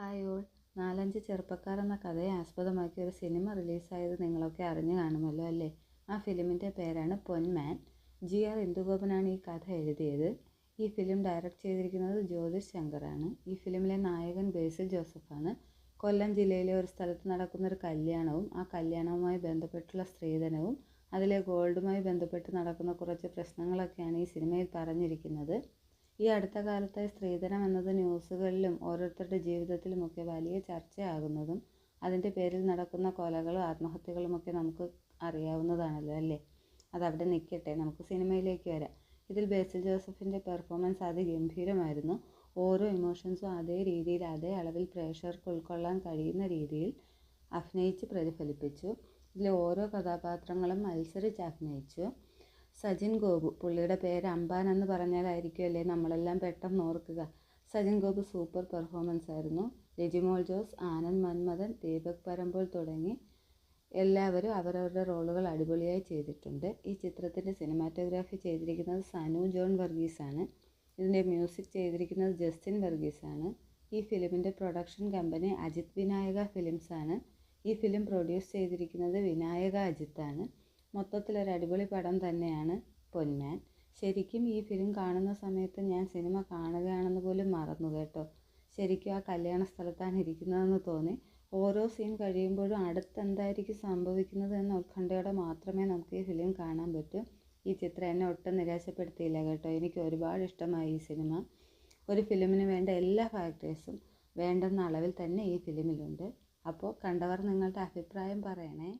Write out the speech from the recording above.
Hi all. 4-5 ചെറുപ്പക്കാർ എന്ന കഥയെ ആസ്പദമാക്കി ഒരു സിനിമ റിലീസായത് നിങ്ങളൊക്കെ അറിഞ്ഞു കാണുമല്ലോ അല്ലേ? ആ ഫിലിമിൻ്റെ പേരാണ് പൊന്മാൻ. GR ഇന്ദുഗോപനാണ് ഈ കഥ എഴുതിയത്. ഈ ഫിലിം ഡയറക്റ്റ് ചെയ്തിരിക്കുന്നത് ജ്യോതിഷ് ശങ്കറാണ്. ഈ ഫിലിമിലെ നായകൻ ബേസിൽ ജോസഫാണ്. കൊല്ലം ജില്ലയിലെ ഒരു സ്ഥലത്ത് നടക്കുന്നൊരു കല്യാണവും ആ കല്യാണവുമായി ബന്ധപ്പെട്ടുള്ള സ്ത്രീധനവും അതിലെ ഗോൾഡുമായി ബന്ധപ്പെട്ട് നടക്കുന്ന കുറച്ച് പ്രശ്നങ്ങളൊക്കെയാണ് ഈ സിനിമയിൽ പറഞ്ഞിരിക്കുന്നത്. ഈ അടുത്ത കാലത്തായി സ്ത്രീധനം എന്നത് ന്യൂസുകളിലും ഓരോരുത്തരുടെ ജീവിതത്തിലുമൊക്കെ വലിയ ചർച്ചയാകുന്നതും അതിൻ്റെ പേരിൽ നടക്കുന്ന കൊലകളും ആത്മഹത്യകളുമൊക്കെ നമുക്ക് അറിയാവുന്നതാണല്ലോ അല്ലേ? അതവിടെ നിൽക്കട്ടെ, നമുക്ക് സിനിമയിലേക്ക് വരാം. ഇതിൽ ബേസിൽ ജോസഫിൻ്റെ പെർഫോമൻസ് അതിഗംഭീരമായിരുന്നു. ഓരോ ഇമോഷൻസും അതേ രീതിയിൽ അതേ അളവിൽ പ്രേക്ഷകർക്ക് ഉൾക്കൊള്ളാൻ കഴിയുന്ന രീതിയിൽ അഭിനയിച്ച് പ്രതിഫലിപ്പിച്ചു. ഇതിലെ ഓരോ കഥാപാത്രങ്ങളും മത്സരിച്ച് അഭിനയിച്ചു. സജിൻ ഗോപു, പുള്ളിയുടെ പേര് അമ്പാൻ എന്ന് പറഞ്ഞാലായിരിക്കുമല്ലേ നമ്മളെല്ലാം പെട്ടെന്ന് ഓർക്കുക. സജിൻ ഗോപു സൂപ്പർ പെർഫോമൻസ് ആയിരുന്നു. രജിമോൾ ജോസ്, ആനന്ദ് മന്മഥൻ, ദീപക് പരമ്പോൾ തുടങ്ങി എല്ലാവരും അവരവരുടെ റോളുകൾ അടിപൊളിയായി ചെയ്തിട്ടുണ്ട്. ഈ ചിത്രത്തിൻ്റെ സിനിമാറ്റോഗ്രാഫി ചെയ്തിരിക്കുന്നത് സനു ജോൺ വർഗീസാണ്. ഇതിൻ്റെ മ്യൂസിക് ചെയ്തിരിക്കുന്നത് ജസ്റ്റിൻ വർഗീസാണ്. ഈ ഫിലിമിൻ്റെ പ്രൊഡക്ഷൻ കമ്പനി അജിത് വിനായക ഫിലിംസാണ്. ഈ ഫിലിം പ്രൊഡ്യൂസ് ചെയ്തിരിക്കുന്നത് വിനായക അജിത്താണ്. മൊത്തത്തിലൊരു അടിപൊളി പടം തന്നെയാണ് പൊന്മാൻ. ശരിക്കും ഈ ഫിലിം കാണുന്ന സമയത്ത് ഞാൻ സിനിമ കാണുകയാണെന്ന് പോലും മറന്നു കേട്ടോ. ശരിക്കും ആ കല്യാണ സ്ഥലത്താണ് ഇരിക്കുന്നതെന്ന് തോന്നി. ഓരോ സീൻ കഴിയുമ്പോഴും അടുത്തെന്തായിരിക്കും സംഭവിക്കുന്നത് എന്ന ഉത്കണ്ഠയോടെ മാത്രമേ നമുക്ക് ഈ ഫിലിം കാണാൻ പറ്റൂ. ഈ ചിത്രം എന്നെ ഒട്ടും നിരാശപ്പെടുത്തിയില്ല കേട്ടോ. എനിക്ക് ഒരുപാട് ഇഷ്ടമായി ഈ സിനിമ. ഒരു ഫിലിമിന് വേണ്ട എല്ലാ ഫാക്ടേഴ്സും വേണ്ടുന്ന അളവിൽ തന്നെ ഈ ഫിലിമിലുണ്ട്. അപ്പോൾ കണ്ടവർ നിങ്ങളുടെ അഭിപ്രായം പറയണേ.